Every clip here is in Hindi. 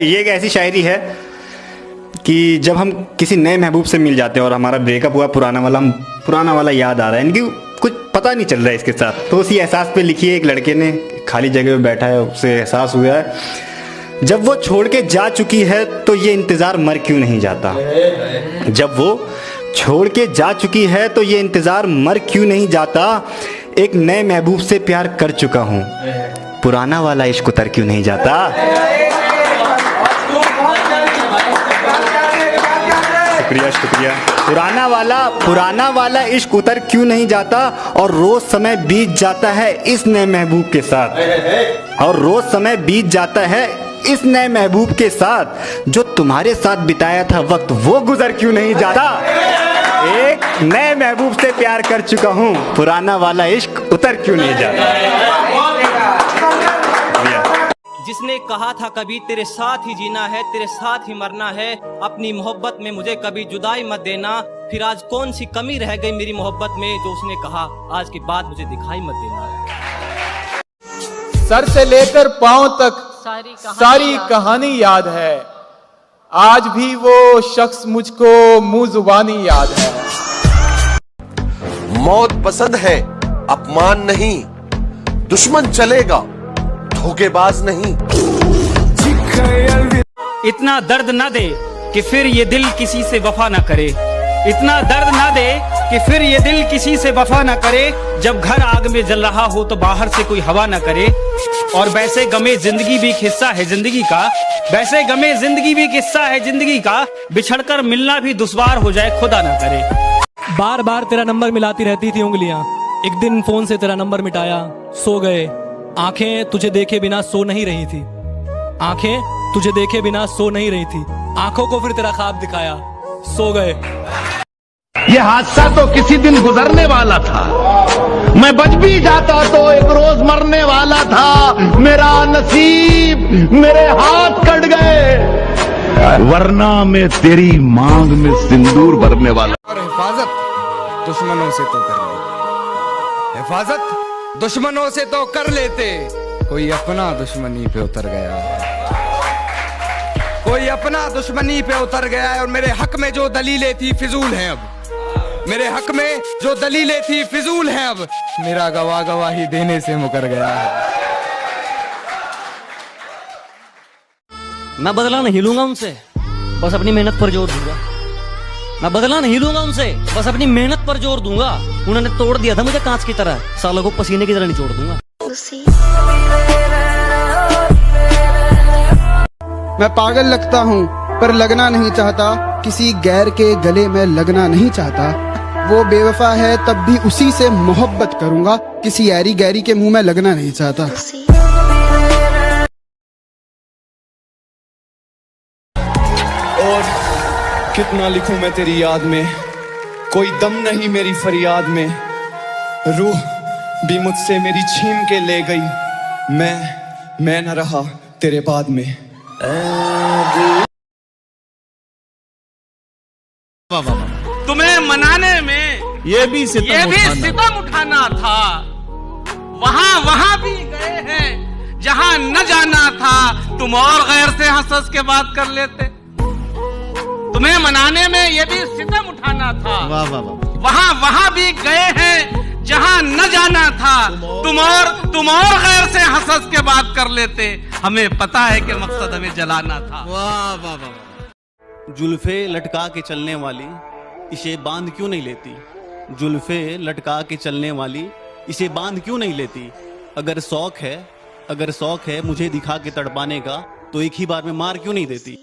ये एक ऐसी शायरी है कि जब हम किसी नए महबूब से मिल जाते हैं और हमारा ब्रेकअप हुआ, पुराना वाला याद आ रहा है, इनकी कुछ पता नहीं चल रहा है इसके साथ, तो उसी एहसास पे लिखी है। एक लड़के ने खाली जगह पे बैठा है, उसे एहसास हुआ है जब वो छोड़ के जा चुकी है तो ये इंतज़ार मर क्यों नहीं जाता। जब वो छोड़ के जा चुकी है तो ये इंतज़ार मर क्यों नहीं जाता। एक नए महबूब से प्यार कर चुका हूँ, पुराना वाला इश्क उतर क्यों नहीं जाता। शुक्रिया। पुराना वाला इश्क उतर क्यों नहीं जाता। और रोज समय बीत जाता है इस नए महबूब के साथ, और रोज समय बीत जाता है इस नए महबूब के साथ। जो तुम्हारे साथ बिताया था वक्त वो गुजर क्यों नहीं जाता। एक नए महबूब से प्यार कर चुका हूँ, पुराना वाला इश्क उतर क्यों नहीं जाता। जिसने कहा था कभी तेरे साथ ही जीना है, तेरे साथ ही मरना है, अपनी मोहब्बत में मुझे कभी जुदाई मत देना। फिर आज कौन सी कमी रह गई मेरी मोहब्बत में जो उसने कहा आज के बाद मुझे दिखाई मत देना। सर से लेकर पांव तक सारी कहानी याद है, आज भी वो शख्स मुझको मुंह जुबानी याद है। मौत पसंद है अपमान नहीं, दुश्मन चलेगा धोखेबाज नहीं। इतना दर्द न दे कि फिर ये दिल किसी से वफा न करे, इतना दर्द न दे कि फिर ये दिल किसी से वफा न करे। जब घर आग में जल रहा हो तो बाहर से कोई हवा न करे। और वैसे गमे जिंदगी भी एक हिस्सा है जिंदगी का, वैसे गमे जिंदगी भी एक हिस्सा है जिंदगी का, बिछड़कर मिलना भी दुश्वार हो जाए खुदा न करे। बार बार तेरा नंबर मिलाती रहती थी उंगलियां, एक दिन फोन से तेरा नंबर मिटाया, सो गए। आंखें तुझे देखे बिना सो नहीं रही थी, आंखें तुझे देखे बिना सो नहीं रही थी। आंखों को फिर तेरा ख्वाब दिखाया, सो गए। ये हादसा तो किसी दिन गुजरने वाला था, मैं बच भी जाता तो एक रोज मरने वाला था। मेरा नसीब मेरे हाथ कट गए, वरना मैं तेरी मांग में सिंदूर भरने वाला। और हिफाजत दुश्मनों से तो कर लेते, हिफाजत दुश्मनों से तो कर लेते, कोई अपना दुश्मनी पे उतर गया है, कोई अपना दुश्मनी पे उतर गया है। और मेरे हक में जो दलीलें थी फिजूल हैं अब, मेरे हक में जो दलीलें थी फिजूल हैं अब, मेरा गवाही देने से मुकर गया है। मैं बदला नहीं लूंगा उनसे, बस अपनी मेहनत पर जोर दूंगा। मैं बदला नहीं लूंगा उनसे, बस अपनी मेहनत पर जोर दूंगा। उन्होंने तोड़ दिया था मुझे कांच की तरह, सालों को पसीने की तरह निचोड़ दूंगा। मैं पागल लगता हूँ पर लगना नहीं चाहता, किसी गैर के गले में लगना नहीं चाहता। वो बेवफा है तब भी उसी से मोहब्बत करूंगा, किसी ऐरी गैरी के मुंह में लगना नहीं चाहता। और कितना लिखूं मैं तेरी याद में, कोई दम नहीं मेरी फरियाद में। रूह भी मुझसे मेरी छीन के ले गई, मैं न रहा तेरे बाद में। तुम्हें मनाने में ये भी सितम उठाना था। वहां भी गए हैं जहां न जाना था, तुम और गैर से हंस के बात कर लेते। तुम्हें मनाने में ये भी सितम उठाना था। वहां भी गए हैं जहां न जाना था, तुम और गैर से हंस के बात कर लेते। हमें पता है कि मकसद हमें जलाना था। जुल्फे लटका के चलने वाली इसे बांध क्यों नहीं लेती। जुल्फे लटका के चलने वाली इसे बांध क्यों नहीं लेती। अगर शौक है मुझे दिखा के तड़पाने का, तो एक ही बार में मार क्यों नहीं देती।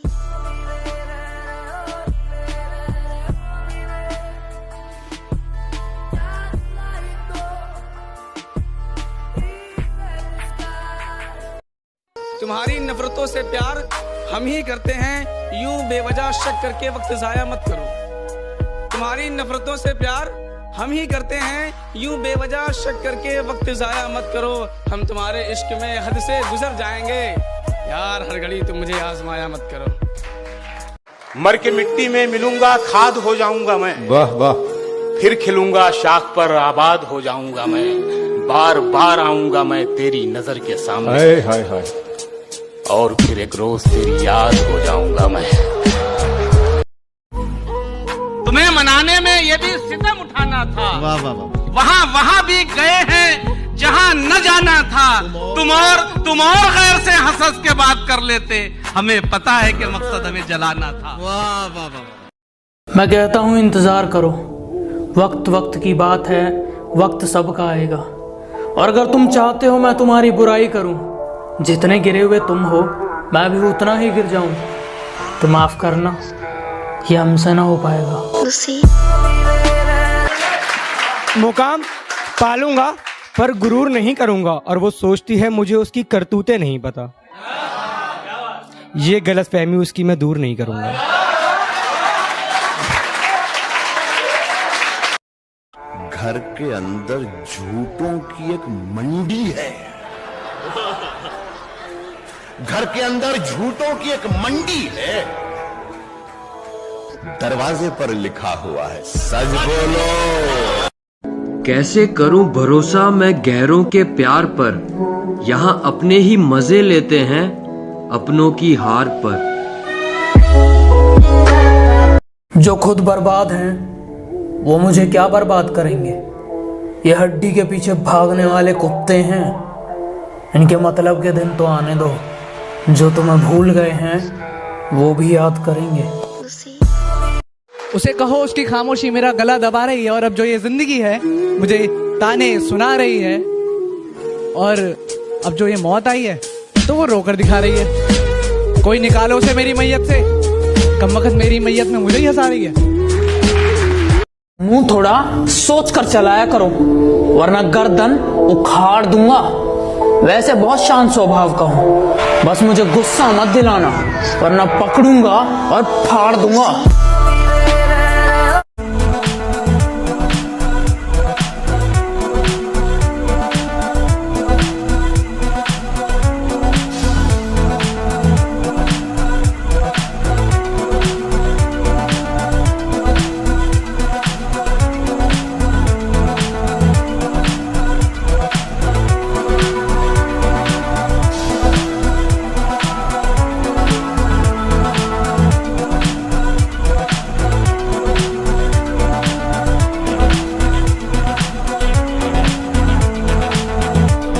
तुम्हारी नफरतों से प्यार हम ही करते हैं, यूं बेवजह शक करके वक्त जाया मत करो। तुम्हारी नफरतों से प्यार हम ही करते हैं, यूं बेवजह शक करके वक्त जाया मत करो। हम तुम्हारे इश्क में हद से गुजर जाएंगे, यार हर घड़ी तुम मुझे आजमाया मत करो। मर के मिट्टी में मिलूंगा, खाद हो जाऊंगा मैं। वाह वाह। फिर खिलूंगा, शाख पर आबाद हो जाऊंगा मैं। बार बार आऊंगा मैं तेरी नजर के सामने। हाय हाय हाय। और फिर एक रोज तेरी याद हो जाऊंगा मैं। तुम्हें मनाने में ये भी सितम उठाना था। वाह वाह वाह। वहां भी गए हैं जहां न जाना था। तुम और गैर से हंस के बात कर लेते। हमें पता है कि मकसद हमें जलाना था। वाह वाह वाह। मैं कहता हूँ इंतज़ार करो, वक्त वक्त की बात है, वक्त सबका आएगा। और अगर तुम चाहते हो मैं तुम्हारी बुराई करूं, जितने गिरे हुए तुम हो मैं भी उतना ही गिर जाऊं, तो माफ़ करना, ये हमसे ना हो पाएगा। मुकाम पालूंगा पर गुरूर नहीं करूंगा। और वो सोचती है मुझे उसकी करतूतें नहीं पता, ये गलतफहमी उसकी मैं दूर नहीं करूंगा। घर के अंदर झूठों की एक मंडी है। घर के अंदर झूठों की एक मंडी है। दरवाजे पर लिखा हुआ है सच बोलो। कैसे करूं भरोसा मैं गैरों के प्यार पर, यहां अपने ही मजे लेते हैं अपनों की हार पर। जो खुद बर्बाद हैं वो मुझे क्या बर्बाद करेंगे। ये हड्डी के पीछे भागने वाले कुत्ते हैं, इनके मतलब के दिन तो आने दो। जो तुम्हें भूल गए हैं वो भी याद करेंगे। उसे कहो उसकी खामोशी मेरा गला दबा रही है, और अब जो ये जिंदगी है मुझे ताने सुना रही है, और अब जो ये मौत आई है तो वो रोकर दिखा रही है। कोई निकालो उसे मेरी मैयत से, कमबख्त मेरी मैयत में मुझे ही हंसा रही है। मुंह थोड़ा सोच कर चलाया करो, वरना गर्दन उखाड़ दूंगा। वैसे बहुत शांत स्वभाव का हूँ, बस मुझे गुस्सा मत दिलाना, वरना पकड़ूंगा और फाड़ दूंगा।